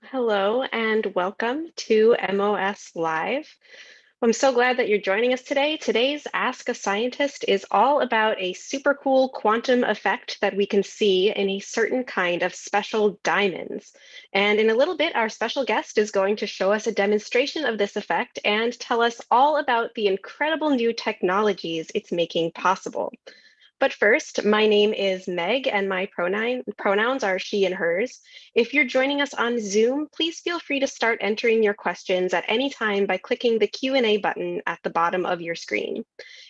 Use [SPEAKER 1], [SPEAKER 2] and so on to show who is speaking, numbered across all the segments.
[SPEAKER 1] Hello and welcome to MOS Live. I'm so glad that you're joining us today. Today's Ask a Scientist is all about a super cool quantum effect that we can see in a certain kind of special diamonds. And in a little bit, our special guest is going to show us a demonstration of this effect and tell us all about the incredible new technologies it's making possible. But first, my name is Meg and my pronouns are she and hers. If you're joining us on Zoom, please feel free to start entering your questions at any time by clicking the Q&A button at the bottom of your screen.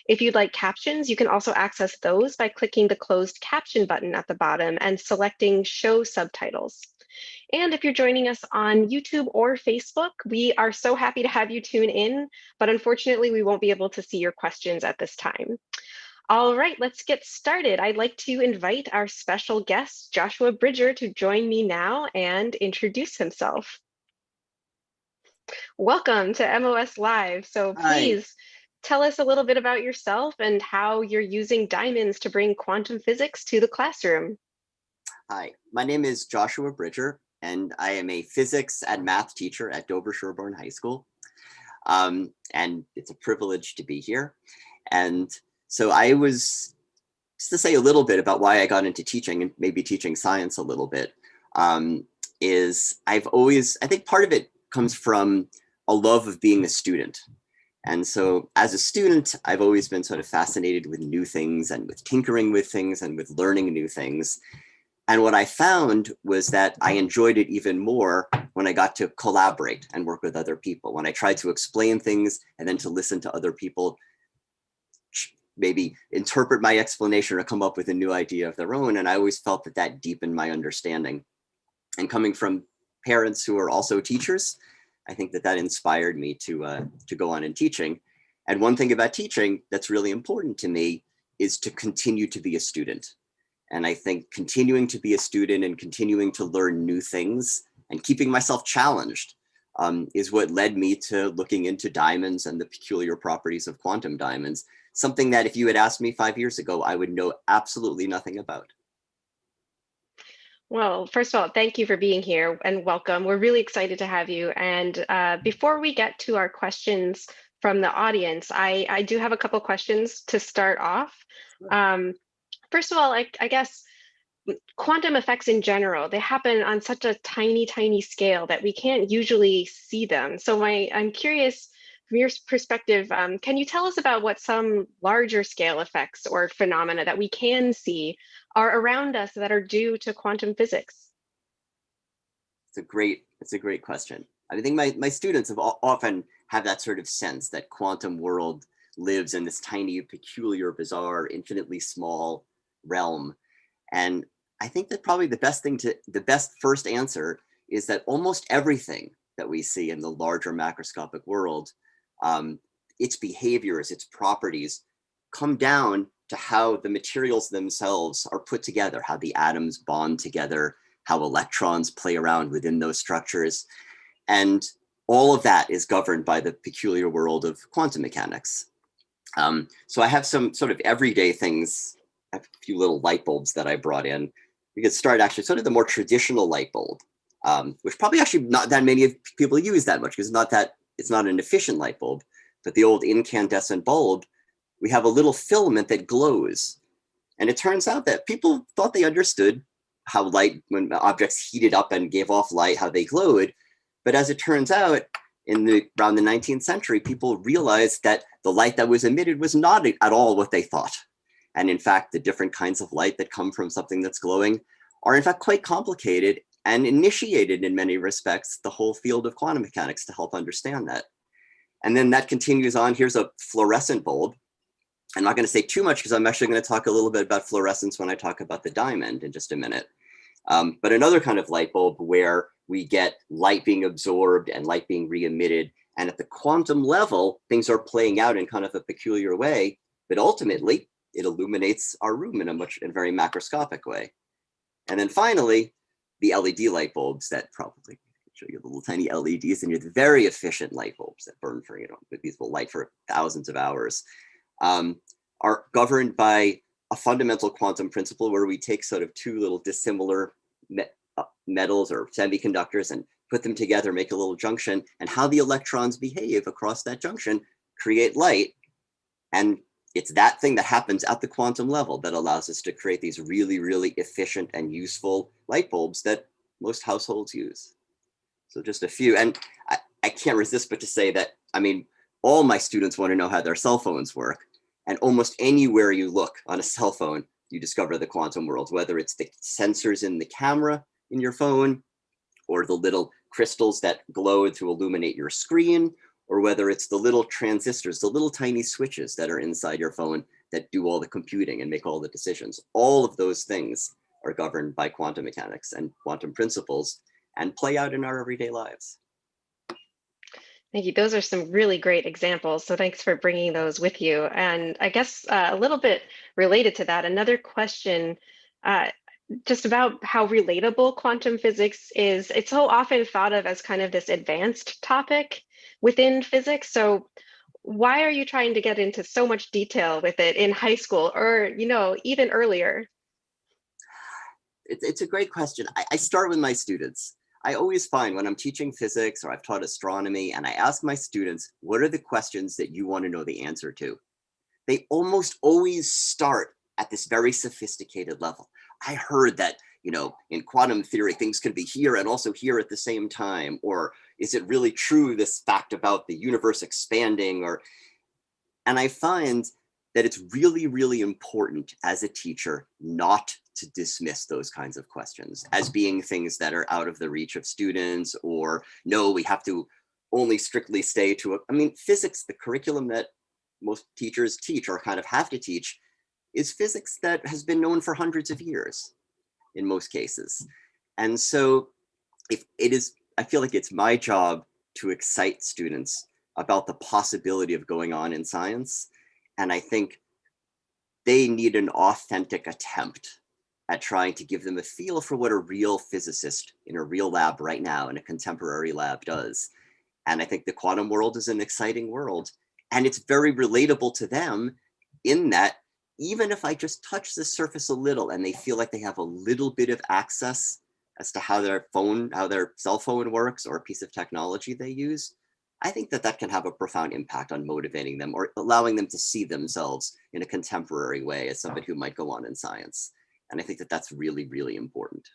[SPEAKER 1] If you'd like captions, you can also access those by clicking the closed caption button at the bottom and selecting Show Subtitles. And if you're joining us on YouTube or Facebook, we are so happy to have you tune in, but unfortunately, we won't be able to see your questions at this time. All right, let's get started. I'd like to invite our special guest, Joshua Bridger, to join me now and introduce himself. Welcome to MOS Live. So
[SPEAKER 2] Hi,
[SPEAKER 1] please tell us a little bit about yourself and how you're using diamonds to bring quantum physics to the classroom.
[SPEAKER 2] hi. My name is Joshua Bridger, and I am a physics and math teacher at Dover Sherborne High School. And it's a privilege to be here. And so I was, just to say a little bit about why I got into teaching and maybe teaching science a little bit, is I think part of it comes from a love of being a student. And so as a student, I've always been sort of fascinated with new things and with tinkering with things and with learning new things. And what I found was that I enjoyed it even more when I got to collaborate and work with other people, when I tried to explain things and then to listen to other people maybe interpret my explanation or come up with a new idea of their own. And I always felt that that deepened my understanding. And coming from parents who are also teachers, I think that that inspired me to go on in teaching. And one thing about teaching that's really important to me is to continue to be a student. And I think continuing to be a student and continuing to learn new things and keeping myself challenged is what led me to looking into diamonds and the peculiar properties of quantum diamonds, something that if you had asked me 5 years ago, I would know absolutely nothing about.
[SPEAKER 1] Well, first of all, thank you for being here and welcome. We're really excited to have you. And before we get to our questions from the audience, I do have a couple questions to start off. Um, First of all, I guess quantum effects in general, they happen on such a tiny, tiny scale that we can't usually see them. So I'm curious from your perspective, can you tell us about what some larger scale effects or phenomena that we can see are around us that are due to quantum physics?
[SPEAKER 2] It's a great question. I think my students have often have that sort of sense that quantum world lives in this tiny, peculiar, bizarre, infinitely small realm. And I think that probably the best first answer is that almost everything that we see in the larger macroscopic world, um, its behaviors, its properties, come down to how the materials themselves are put together, how the atoms bond together, how electrons play around within those structures. And all of that is governed by the peculiar world of quantum mechanics. So I have some sort of everyday things, a few little light bulbs that I brought in. We could start actually sort of the more traditional light bulb, which probably actually not that many people use that much because it's not an efficient light bulb, but the old incandescent bulb, we have a little filament that glows. And it turns out that people thought they understood how light, when objects heated up and gave off light, how they glowed. But as it turns out, around the 19th century, people realized that the light that was emitted was not at all what they thought. And in fact, the different kinds of light that come from something that's glowing are in fact quite complicated and initiated in many respects the whole field of quantum mechanics to help understand that. And then that continues on. Here's a fluorescent bulb. I'm not going to say too much because I'm actually going to talk a little bit about fluorescence when I talk about the diamond in just a minute. But another kind of light bulb where we get light being absorbed and light being re-emitted. And at the quantum level, things are playing out in kind of a peculiar way, but ultimately it illuminates our room in a very macroscopic way. And then finally, the LED light bulbs that probably show you the little tiny LEDs and the very efficient light bulbs that burn for, these will light for thousands of hours, are governed by a fundamental quantum principle where we take sort of two little dissimilar metals or semiconductors and put them together, make a little junction, and how the electrons behave across that junction create light. And it's that thing that happens at the quantum level that allows us to create these really, really efficient and useful light bulbs that most households use. So just a few, and I can't resist but to say that, I mean, all my students want to know how their cell phones work. And almost anywhere you look on a cell phone, you discover the quantum world, whether it's the sensors in the camera in your phone, or the little crystals that glow to illuminate your screen, or whether it's the little transistors, the little tiny switches that are inside your phone that do all the computing and make all the decisions. All of those things are governed by quantum mechanics and quantum principles and play out in our everyday lives.
[SPEAKER 1] Thank you. Those are some really great examples. So thanks for bringing those with you. And I guess a little bit related to that, another question just about how relatable quantum physics is. It's so often thought of as kind of this advanced topic within physics. So why are you trying to get into so much detail with it in high school or, even earlier?
[SPEAKER 2] It's a great question. I start with my students. I always find when I'm teaching physics or I've taught astronomy and I ask my students, what are the questions that you want to know the answer to? They almost always start at this very sophisticated level. I heard that, in quantum theory, things can be here and also here at the same time. Or is it really true, this fact about the universe expanding? And I find that it's really, really important as a teacher not to dismiss those kinds of questions as being things that are out of the reach of students, or no, we have to only strictly stay to physics, the curriculum that most teachers teach or kind of have to teach is physics that has been known for hundreds of years in most cases. And so I feel like it's my job to excite students about the possibility of going on in science. And I think they need an authentic attempt at trying to give them a feel for what a real physicist in a real lab right now in a contemporary lab does. And I think the quantum world is an exciting world. And it's very relatable to them in that even if I just touch the surface a little and they feel like they have a little bit of access as to how their cell phone works or a piece of technology they use, I think that can have a profound impact on motivating them or allowing them to see themselves in a contemporary way as somebody who might go on in science. And I think that's really, really important.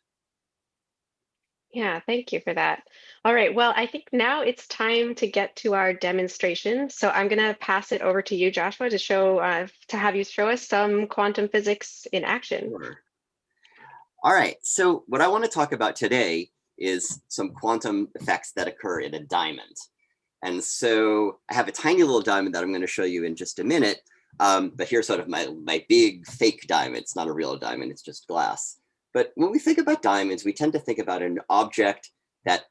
[SPEAKER 1] Yeah, thank you for that. All right, well, I think now it's time to get to our demonstration. So I'm going to pass it over to you, Joshua, to have you show us some quantum physics in action.
[SPEAKER 2] Sure. All right, so what I want to talk about today is some quantum effects that occur in a diamond. And so I have a tiny little diamond that I'm going to show you in just a minute. But here's sort of my big fake diamond. It's not a real diamond, it's just glass. But when we think about diamonds, we tend to think about an object that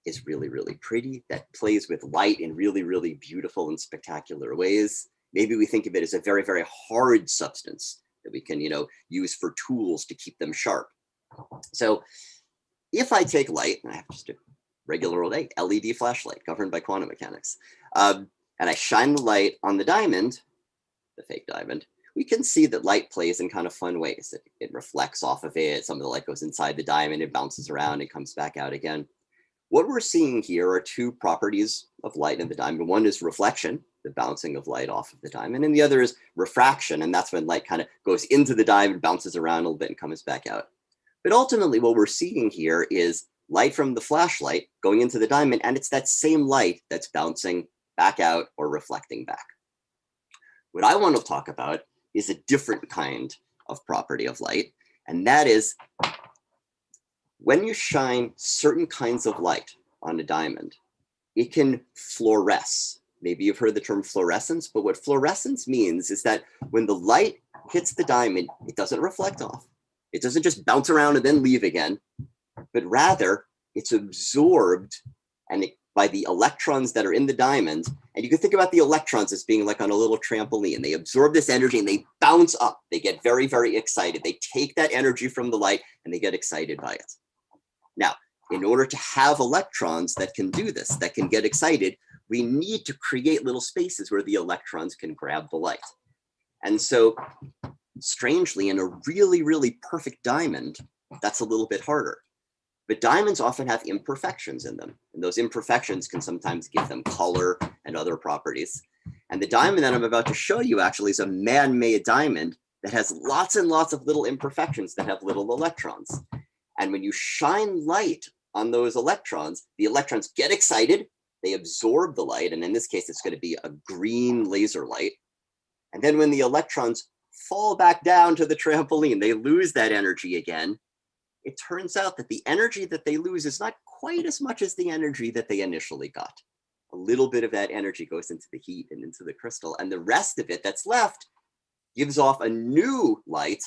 [SPEAKER 2] is really, really pretty, that plays with light in really, really beautiful and spectacular ways. Maybe we think of it as a very, very hard substance that we can, use for tools to keep them sharp. So if I take light, and I have just a regular old LED flashlight governed by quantum mechanics, and I shine the light on the diamond, the fake diamond, we can see that light plays in kind of fun ways. It reflects off of it. Some of the light goes inside the diamond, it bounces around, it comes back out again. What we're seeing here are two properties of light in the diamond. One is reflection, the bouncing of light off of the diamond, and the other is refraction, and that's when light kind of goes into the diamond, bounces around a little bit, and comes back out. But ultimately, what we're seeing here is light from the flashlight going into the diamond, and it's that same light that's bouncing back out or reflecting back. What I want to talk about is a different kind of property of light, and that is when you shine certain kinds of light on a diamond, it can fluoresce. Maybe you've heard the term fluorescence, but what fluorescence means is that when the light hits the diamond, it doesn't reflect off. It doesn't just bounce around and then leave again, but rather it's absorbed by the electrons that are in the diamond. And you can think about the electrons as being like on a little trampoline. They absorb this energy and they bounce up. They get very, very excited. They take that energy from the light and they get excited by it. Now, in order to have electrons that can do this, that can get excited, we need to create little spaces where the electrons can grab the light. And so, strangely, in a really, really perfect diamond, that's a little bit harder. But diamonds often have imperfections in them. And those imperfections can sometimes give them color and other properties. And the diamond that I'm about to show you actually is a man-made diamond that has lots and lots of little imperfections that have little electrons. And when you shine light on those electrons, the electrons get excited, they absorb the light, and in this case, it's going to be a green laser light. And then when the electrons fall back down to the trampoline, they lose that energy again. It turns out that the energy that they lose is not quite as much as the energy that they initially got. A little bit of that energy goes into the heat and into the crystal, and the rest of it that's left gives off a new light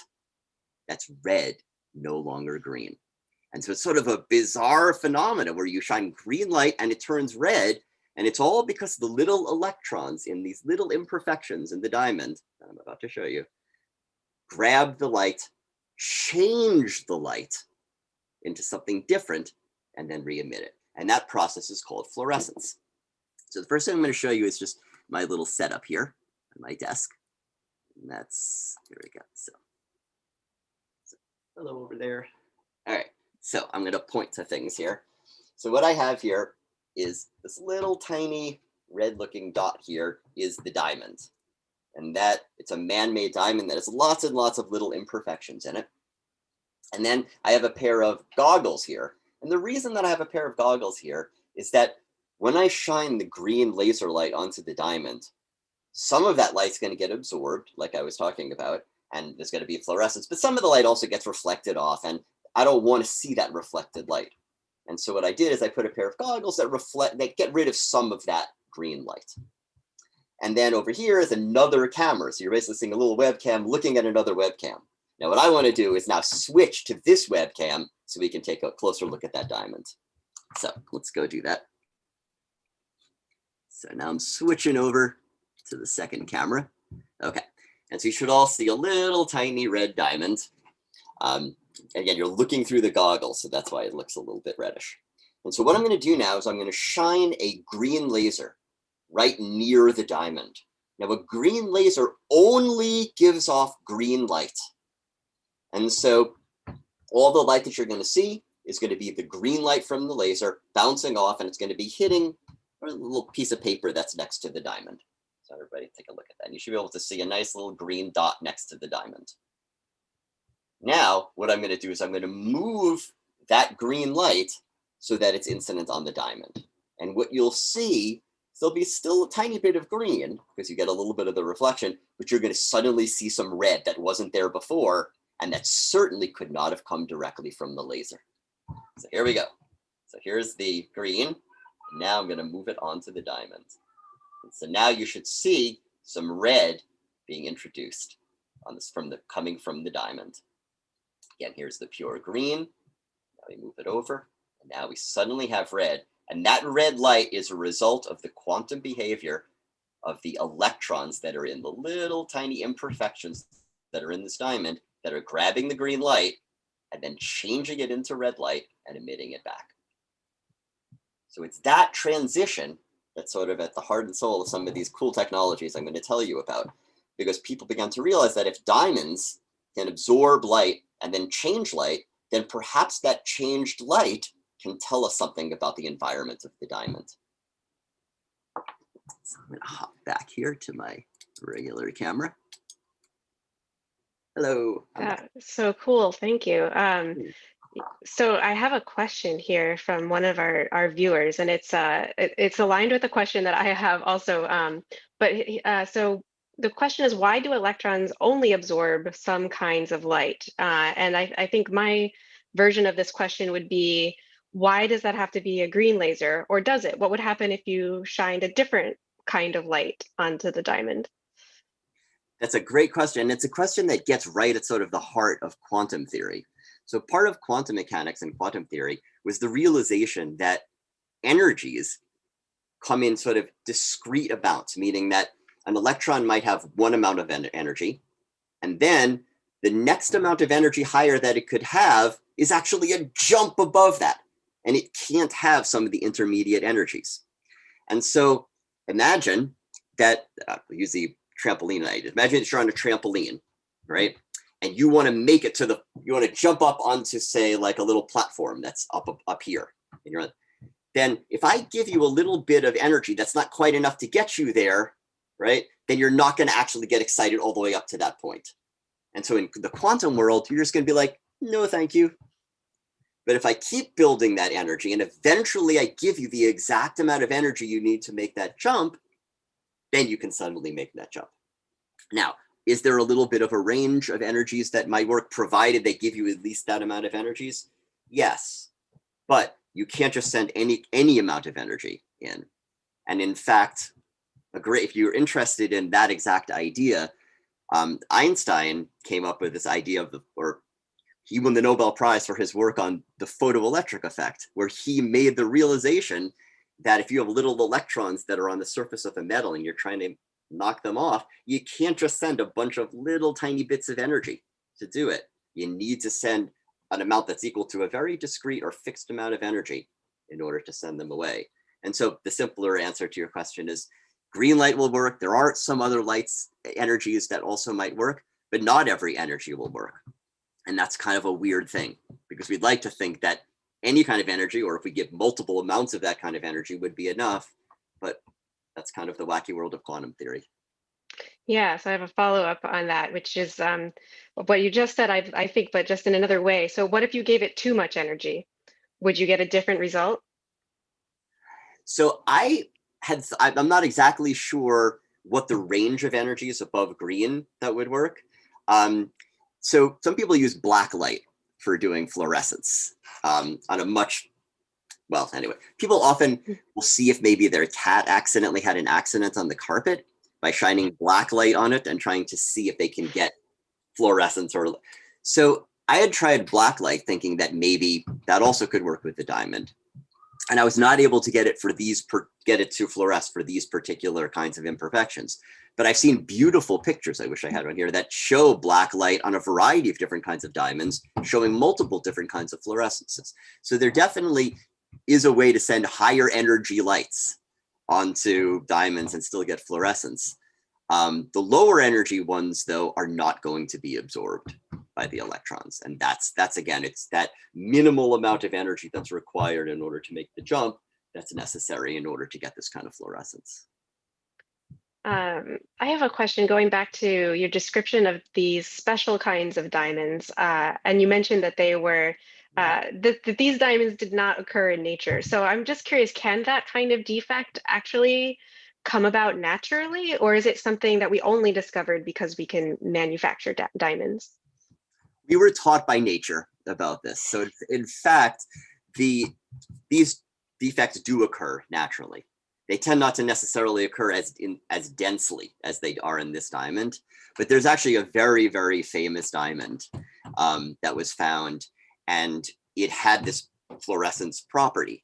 [SPEAKER 2] that's red, no longer green. And so it's sort of a bizarre phenomenon where you shine green light and it turns red, and it's all because the little electrons in these little imperfections in the diamond that I'm about to show you grab the light, change the light into something different, and then re-emit it. And that process is called fluorescence. So the first thing I'm going to show you is just my little setup here on my desk. And that's, here we go. So hello over there. All right, so I'm going to point to things here. So what I have here is this little tiny red looking dot here is the diamond. And that it's a man-made diamond that has lots and lots of little imperfections in it. And then I have a pair of goggles here. And the reason that I have a pair of goggles here is that when I shine the green laser light onto the diamond, some of that light's going to get absorbed, like I was talking about, and there's going to be fluorescence, but some of the light also gets reflected off, and I don't want to see that reflected light. And so what I did is I put a pair of goggles that get rid of some of that green light. And then over here is another camera. So you're basically seeing a little webcam looking at another webcam. Now what I want to do is now switch to this webcam so we can take a closer look at that diamond. So let's go do that. So now I'm switching over to the second camera. Okay, and so you should all see a little tiny red diamond. Again, you're looking through the goggles, so that's why it looks a little bit reddish. And so what I'm going to do now is I'm going to shine a green laser right near the diamond. Now a green laser only gives off green light. And so all the light that you're going to see is going to be the green light from the laser bouncing off, and it's going to be hitting a little piece of paper that's next to the diamond. So everybody take a look at that. You should be able to see a nice little green dot next to the diamond. Now, what I'm going to do is I'm going to move that green light so that it's incident on the diamond. And what you'll see, there'll be still a tiny bit of green because you get a little bit of the reflection, but you're going to suddenly see some red that wasn't there before, and that certainly could not have come directly from the laser. So here we go. So here's the green. Now I'm going to move it onto the diamond. And so now you should see some red being introduced on this coming from the diamond. Again, here's the pure green. Now we move it over, and now we suddenly have red. And that red light is a result of the quantum behavior of the electrons that are in the little tiny imperfections that are in this diamond that are grabbing the green light and then changing it into red light and emitting it back. So it's that transition that's sort of at the heart and soul of some of these cool technologies I'm going to tell you about, because people began to realize that if diamonds can absorb light and then change light, then perhaps that changed light can tell us something about the environment of the diamond. So I'm going to hop back here to my regular camera. Hello.
[SPEAKER 1] So cool. Thank you. So I have a question here from one of our viewers, and it's aligned with a question that I have also. So the question is, why do electrons only absorb some kinds of light? And I think my version of this question would be, why does that have to be a green laser, or does it? What would happen if you shined a different kind of light onto the diamond?
[SPEAKER 2] That's a great question. It's a question that gets right at sort of the heart of quantum theory. So part of quantum mechanics and quantum theory was the realization that energies come in sort of discrete amounts, meaning that an electron might have one amount of energy, and then the next amount of energy higher that it could have is actually a jump above that, and it can't have some of the intermediate energies. And so imagine that, we'll use the trampoline. Imagine that you're on a trampoline, right? And you want to make it to the you want to jump up onto, say, like a little platform that's up here, and you're on, then if I give you a little bit of energy that's not quite enough to get you there, right, then you're not going to actually get excited all the way up to that point. And so in the quantum world, you're just going to be like, no, thank you. But if I keep building that energy and eventually I give you the exact amount of energy you need to make that jump, then you can suddenly make that jump. Now, is there a little bit of a range of energies that might work provided they give you at least that amount of energies? Yes, but you can't just send any amount of energy in. And in fact, if you're interested in that exact idea, Einstein came up with this idea or he won the Nobel Prize for his work on the photoelectric effect, where he made the realization that if you have little electrons that are on the surface of a metal and you're trying to knock them off, you can't just send a bunch of little tiny bits of energy to do it. You need to send an amount that's equal to a very discrete or fixed amount of energy in order to send them away. And so the simpler answer to your question is green light will work. There are some other energies that also might work, but not every energy will work. And that's kind of a weird thing, because we'd like to think that any kind of energy, or if we give multiple amounts of that kind of energy, would be enough. But that's kind of the wacky world of quantum theory.
[SPEAKER 1] Yeah, so I have a follow-up on that, which is what you just said, I think, but just in another way. So what if you gave it too much energy? Would you get a different result?
[SPEAKER 2] So I'm not exactly sure what the range of energies above green that would work. So some people use black light for doing fluorescence on a much, well, anyway, people often will see if maybe their cat accidentally had an accident on the carpet by shining black light on it and trying to see if they can get fluorescence. So I had tried black light thinking that maybe that also could work with the diamond. And I was not able to get it to fluoresce for these particular kinds of imperfections. But I've seen beautiful pictures, I wish I had one here, that show black light on a variety of different kinds of diamonds, showing multiple different kinds of fluorescences. So there definitely is a way to send higher energy lights onto diamonds and still get fluorescence. The lower energy ones, though, are not going to be absorbed by the electrons. And that's again, it's that minimal amount of energy that's required in order to make the jump that's necessary in order to get this kind of fluorescence.
[SPEAKER 1] I have a question going back to your description of these special kinds of diamonds. And you mentioned that they were, that these diamonds did not occur in nature. So I'm just curious, can that kind of defect actually come about naturally, or is it something that we only discovered because we can manufacture diamonds?
[SPEAKER 2] We were taught by nature about this. So in fact, these defects do occur naturally. They tend not to necessarily occur as densely as they are in this diamond, but there's actually a very, very famous diamond that was found, and it had this fluorescence property,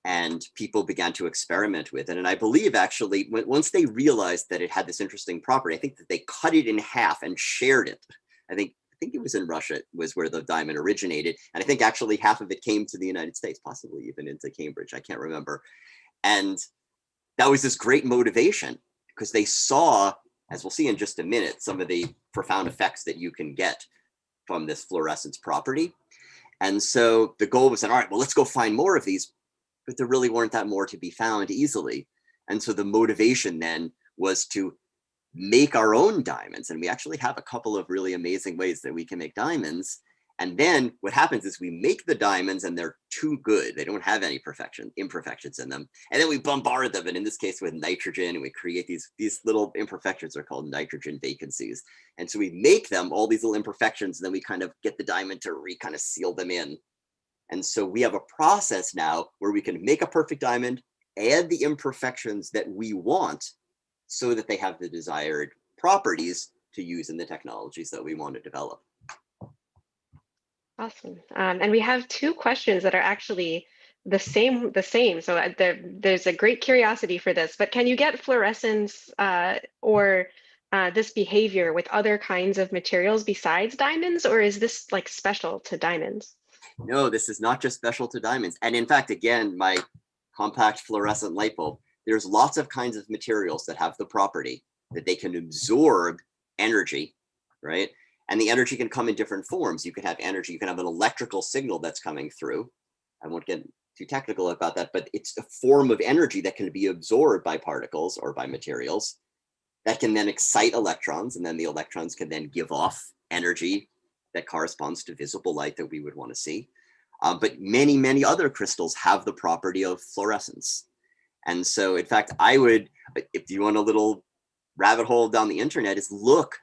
[SPEAKER 2] and people began to experiment with it. And I believe actually, once they realized that it had this interesting property, I think that they cut it in half and shared it. I think it was in Russia, was where the diamond originated. And I think actually half of it came to the United States, possibly even into Cambridge. I can't remember. And that was this great motivation, because they saw, as we'll see in just a minute, some of the profound effects that you can get from this fluorescence property. And so the goal was that, all right, well, let's go find more of these, but there really weren't that more to be found easily. And so the motivation then was to make our own diamonds. And we actually have a couple of really amazing ways that we can make diamonds. And then what happens is we make the diamonds and they're too good. They don't have any imperfections in them. And then we bombard them, and in this case with nitrogen, and we create these little imperfections are called nitrogen vacancies. And so we make them, all these little imperfections, and then we kind of get the diamond to kind of seal them in. And so we have a process now where we can make a perfect diamond, add the imperfections that we want so that they have the desired properties to use in the technologies that we want to develop.
[SPEAKER 1] Awesome. And we have two questions that are actually the same. So there's a great curiosity for this, but can you get fluorescence or this behavior with other kinds of materials besides diamonds, or is this like special to diamonds?
[SPEAKER 2] No, this is not just special to diamonds. And in fact, again, my compact fluorescent light bulb, there's lots of kinds of materials that have the property that they can absorb energy, right? And the energy can come in different forms. You can have energy, you can have an electrical signal that's coming through. I won't get too technical about that, but it's a form of energy that can be absorbed by particles or by materials that can then excite electrons, and then the electrons can then give off energy that corresponds to visible light that we would want to see. But many, many other crystals have the property of fluorescence. And so, in fact, I would, if you want a little rabbit hole down the internet, is look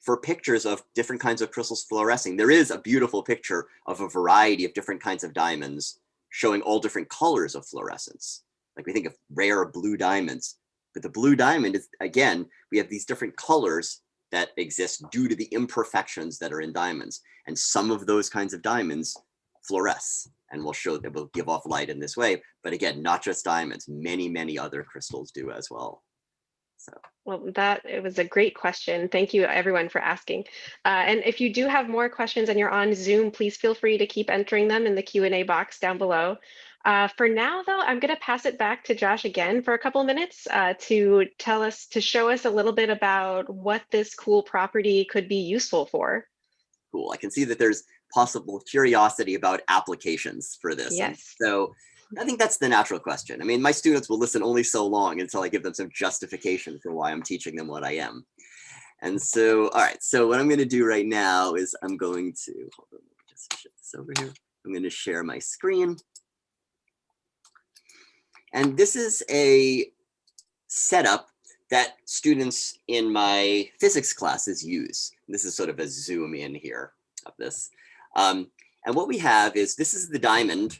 [SPEAKER 2] for pictures of different kinds of crystals fluorescing. There is a beautiful picture of a variety of different kinds of diamonds showing all different colors of fluorescence. Like we think of rare blue diamonds, but the blue diamond is, again, we have these different colors that exist due to the imperfections that are in diamonds. And some of those kinds of diamonds fluoresce, and we'll show that will give off light in this way. But again, not just diamonds, many, many other crystals do as well. So.
[SPEAKER 1] Well, it was a great question. Thank you everyone for asking. And if you do have more questions and you're on Zoom, please feel free to keep entering them in the Q&A box down below. For now, though, I'm going to pass it back to Josh again for a couple of minutes to show us a little bit about what this cool property could be useful for.
[SPEAKER 2] Cool. I can see that there's possible curiosity about applications for this.
[SPEAKER 1] Yes.
[SPEAKER 2] And so I think that's the natural question. I mean, my students will listen only so long until I give them some justification for why I'm teaching them what I am. And so, all right, so what I'm going to do right now is I'm going to, hold on, let me just shift this over here. I'm going to share my screen. And this is a setup that students in my physics classes use. This is sort of a zoom in here of this. And what we have is, this is the diamond.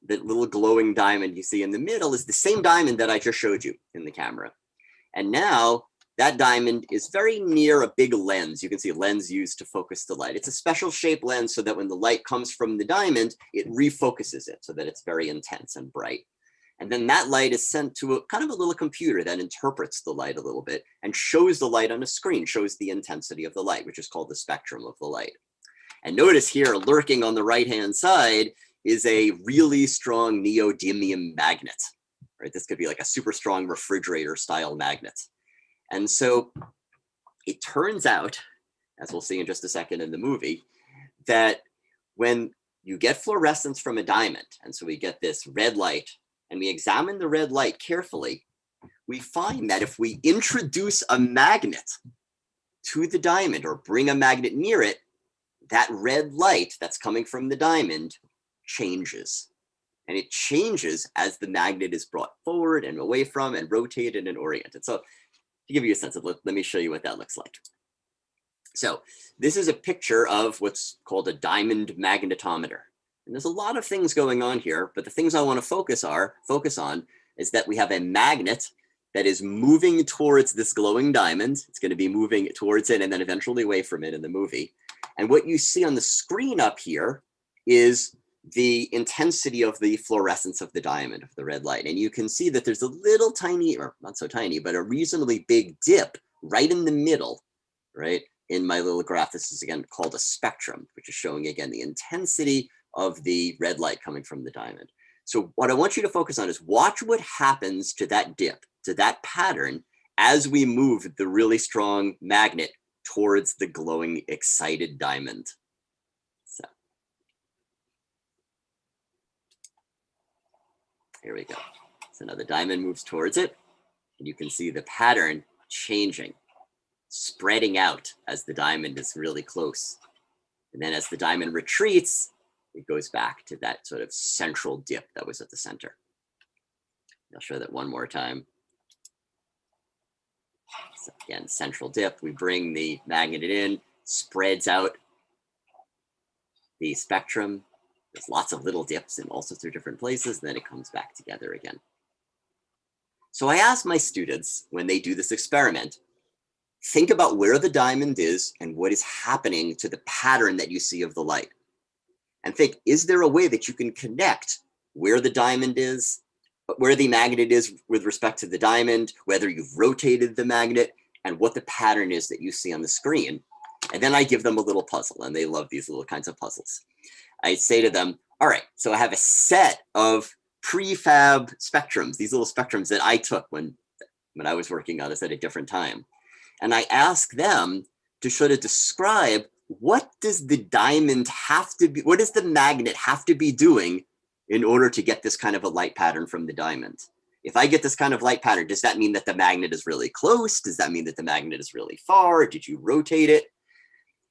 [SPEAKER 2] The little glowing diamond you see in the middle is the same diamond that I just showed you in the camera. And now that diamond is very near a big lens. You can see a lens used to focus the light. It's a special shaped lens so that when the light comes from the diamond, it refocuses it so that it's very intense and bright. And then that light is sent to a kind of a little computer that interprets the light a little bit and shows the light on a screen, shows the intensity of the light, which is called the spectrum of the light. And notice here, lurking on the right-hand side is a really strong neodymium magnet, right? This could be like a super strong refrigerator style magnet. And so it turns out, as we'll see in just a second in the movie, that when you get fluorescence from a diamond, and so we get this red light, and we examine the red light carefully, we find that if we introduce a magnet to the diamond or bring a magnet near it, that red light that's coming from the diamond changes. And it changes as the magnet is brought forward and away from and rotated and oriented. So to give you a sense of, let me show you what that looks like. So this is a picture of what's called a diamond magnetometer. And there's a lot of things going on here, but the things I want to focus on is that we have a magnet that is moving towards this glowing diamond. It's going to be moving towards it and then eventually away from it in the movie. And what you see on the screen up here is the intensity of the fluorescence of the diamond, of the red light. And you can see that there's a little tiny, or not so tiny, but a reasonably big dip right in the middle, right? In my little graph, this is again called a spectrum, which is showing again the intensity of the red light coming from the diamond. So what I want you to focus on is watch what happens to that dip, to that pattern, as we move the really strong magnet towards the glowing, excited diamond. So here we go. So now the diamond moves towards it, and you can see the pattern changing, spreading out as the diamond is really close. And then as the diamond retreats, it goes back to that sort of central dip that was at the center. I'll show that one more time. So again, central dip, we bring the magnet in, spreads out the spectrum. There's lots of little dips in all sorts of different places, and then it comes back together again. So I ask my students when they do this experiment, think about where the diamond is and what is happening to the pattern that you see of the light. And think, is there a way that you can connect where the diamond is, where the magnet is with respect to the diamond, whether you've rotated the magnet, and what the pattern is that you see on the screen? And then I give them a little puzzle, and they love these little kinds of puzzles. I say to them, all right, so I have a set of prefab spectrums, these little spectrums that I took when I was working on this at a different time. And I ask them to sort of describe what does the diamond have to be, what does the magnet have to be doing in order to get this kind of a light pattern from the diamond? If I get this kind of light pattern, does that mean that the magnet is really close? Does that mean that the magnet is really far? Did you rotate it?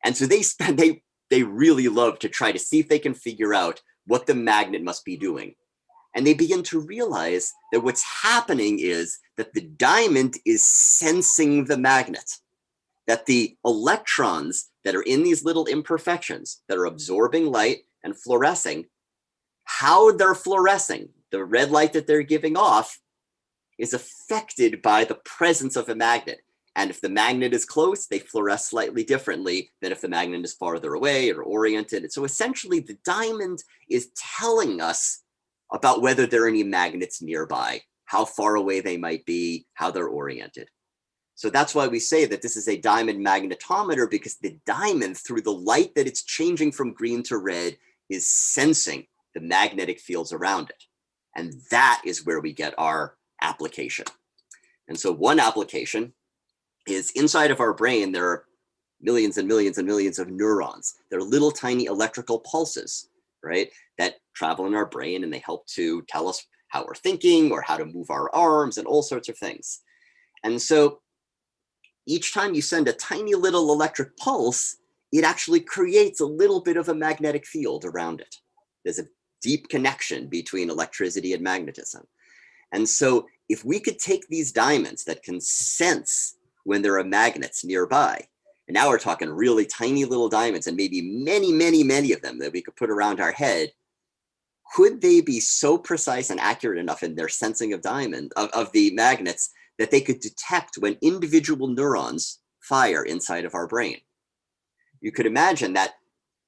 [SPEAKER 2] And so they really love to try to see if they can figure out what the magnet must be doing. And they begin to realize that what's happening is that the diamond is sensing the magnet, that the electrons that are in these little imperfections that are absorbing light and fluorescing, how they're fluorescing, the red light that they're giving off, is affected by the presence of a magnet. And if the magnet is close, they fluoresce slightly differently than if the magnet is farther away or oriented. And so essentially the diamond is telling us about whether there are any magnets nearby, how far away they might be, how they're oriented. So that's why we say that this is a diamond magnetometer, because the diamond, through the light that it's changing from green to red, is sensing the magnetic fields around it. And that is where we get our application. And so one application is inside of our brain, there are millions and millions and millions of neurons. They're little tiny electrical pulses, right, that travel in our brain, and they help to tell us how we're thinking or how to move our arms and all sorts of things. And so each time you send a tiny little electric pulse, it actually creates a little bit of a magnetic field around it. There's a deep connection between electricity and magnetism. And so if we could take these diamonds that can sense when there are magnets nearby, and now we're talking really tiny little diamonds and maybe many, many, many of them that we could put around our head, could they be so precise and accurate enough in their sensing of the magnets that they could detect when individual neurons fire inside of our brain? You could imagine that,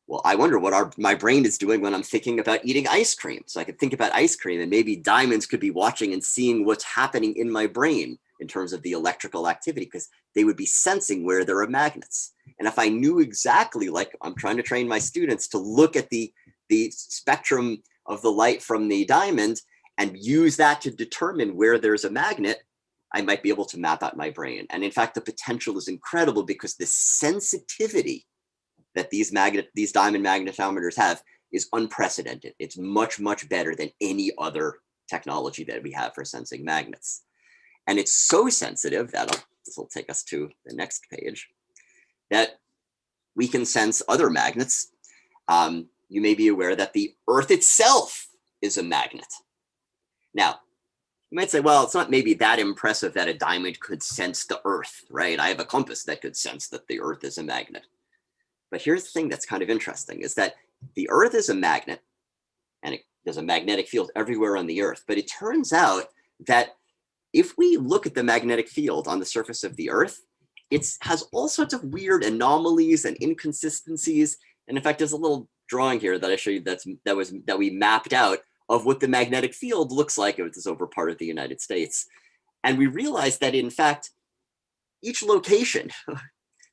[SPEAKER 2] well, I wonder what my brain is doing when I'm thinking about eating ice cream. So I could think about ice cream, and maybe diamonds could be watching and seeing what's happening in my brain in terms of the electrical activity, because they would be sensing where there are magnets. And if I knew exactly, like I'm trying to train my students to look at the spectrum of the light from the diamond and use that to determine where there's a magnet, I might be able to map out my brain. And in fact, the potential is incredible, because the sensitivity that these diamond magnetometers have is unprecedented. It's much, much better than any other technology that we have for sensing magnets. And it's so sensitive that this will take us to the next page, that we can sense other magnets. You may be aware that the Earth itself is a magnet. Now, you might say, well, it's not maybe that impressive that a diamond could sense the Earth, right? I have a compass that could sense that the Earth is a magnet. But here's the thing that's kind of interesting, is that the Earth is a magnet, and there's a magnetic field everywhere on the Earth. But it turns out that if we look at the magnetic field on the surface of the Earth, it has all sorts of weird anomalies and inconsistencies. And in fact, there's a little drawing here that I show you that we mapped out of what the magnetic field looks like if it's over part of the United States. And we realized that, in fact, each location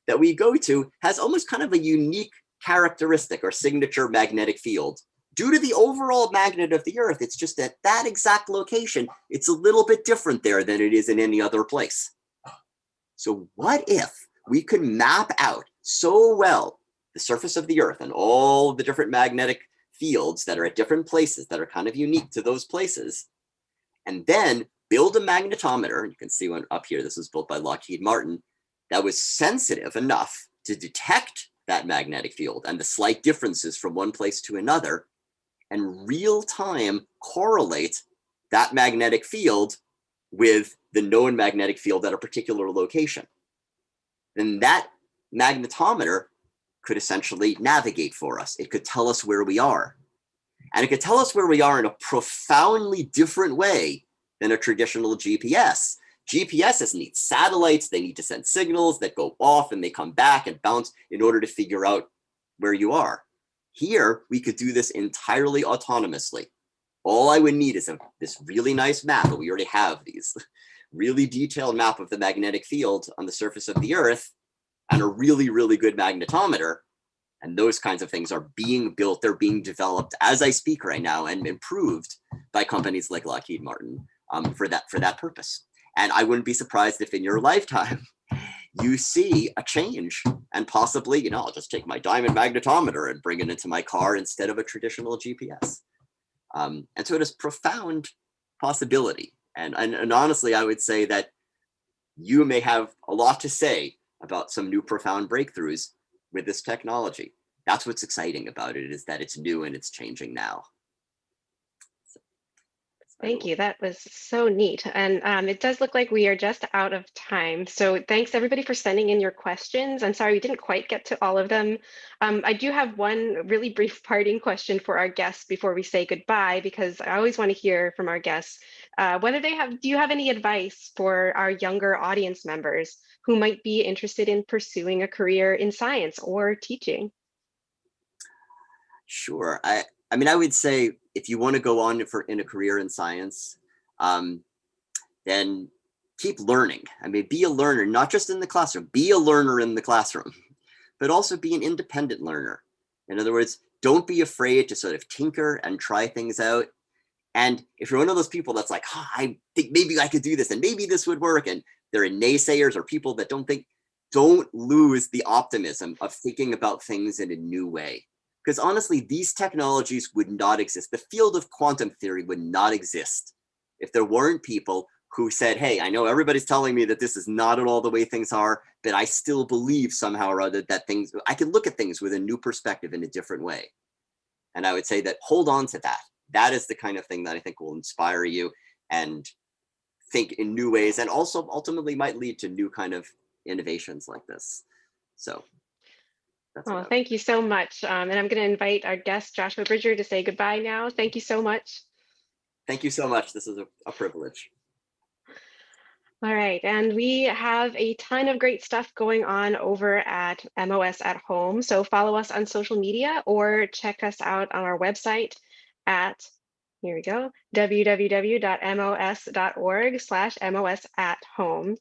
[SPEAKER 2] that we go to has almost kind of a unique characteristic or signature magnetic field. Due to the overall magnet of the Earth, it's just at that exact location, it's a little bit different there than it is in any other place. So what if we could map out so well the surface of the Earth and all the different magnetic fields that are at different places that are kind of unique to those places, and then build a magnetometer, and you can see one up here, this was built by Lockheed Martin, that was sensitive enough to detect that magnetic field and the slight differences from one place to another, and real time correlate that magnetic field with the known magnetic field at a particular location. Then that magnetometer could essentially navigate for us. It could tell us where we are. And it could tell us where we are in a profoundly different way than a traditional GPS. GPSs need satellites, they need to send signals that go off and they come back and bounce in order to figure out where you are. Here, we could do this entirely autonomously. All I would need is this really nice map, but we already have these really detailed map of the magnetic field on the surface of the Earth, and a really, really good magnetometer. And those kinds of things are being built, they're being developed as I speak right now and improved by companies like Lockheed Martin for that purpose. And I wouldn't be surprised if in your lifetime, you see a change, and possibly, you know, I'll just take my diamond magnetometer and bring it into my car instead of a traditional GPS. And so it is profound possibility. And honestly, I would say that you may have a lot to say about some new profound breakthroughs with this technology. That's what's exciting about it, is that it's new and it's changing now.
[SPEAKER 1] Thank you. That was so neat. And it does look like we are just out of time. So thanks everybody for sending in your questions. I'm sorry we didn't quite get to all of them. I do have one really brief parting question for our guests before we say goodbye, because I always want to hear from our guests. Whether they have, do you have any advice for our younger audience members who might be interested in pursuing a career in science or teaching?
[SPEAKER 2] Sure. I mean, I would say if you want to go on in a career in science, then keep learning. I mean, be a learner, not just in the classroom, be a learner in the classroom, but also be an independent learner. In other words, don't be afraid to sort of tinker and try things out. And if you're one of those people that's like, oh, I think maybe I could do this and maybe this would work, and there are naysayers or people that don't think, don't lose the optimism of thinking about things in a new way. Because honestly, these technologies would not exist. The field of quantum theory would not exist if there weren't people who said, hey, I know everybody's telling me that this is not at all the way things are, but I still believe somehow or other that I can look at things with a new perspective in a different way. And I would say that hold on to that. That is the kind of thing that I think will inspire you and think in new ways, and also ultimately might lead to new kind of innovations like this. So that's
[SPEAKER 1] Oh, thank you so much. And I'm going to invite our guest, Joshua Bridger, to say goodbye now. Thank you so much.
[SPEAKER 2] Thank you so much. This is a privilege.
[SPEAKER 1] All right, and we have a ton of great stuff going on over at MOS at Home. So follow us on social media or check us out on our website at, here we go, www.mos.org/MOS at Home.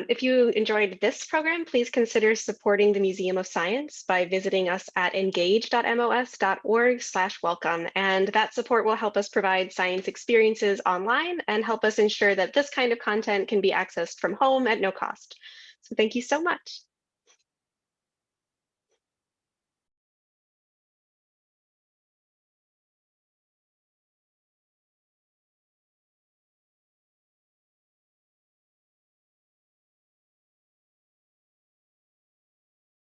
[SPEAKER 1] If you enjoyed this program, please consider supporting the Museum of Science by visiting us at engage.mos.org/welcome. And that support will help us provide science experiences online and help us ensure that this kind of content can be accessed from home at no cost. So thank you so much.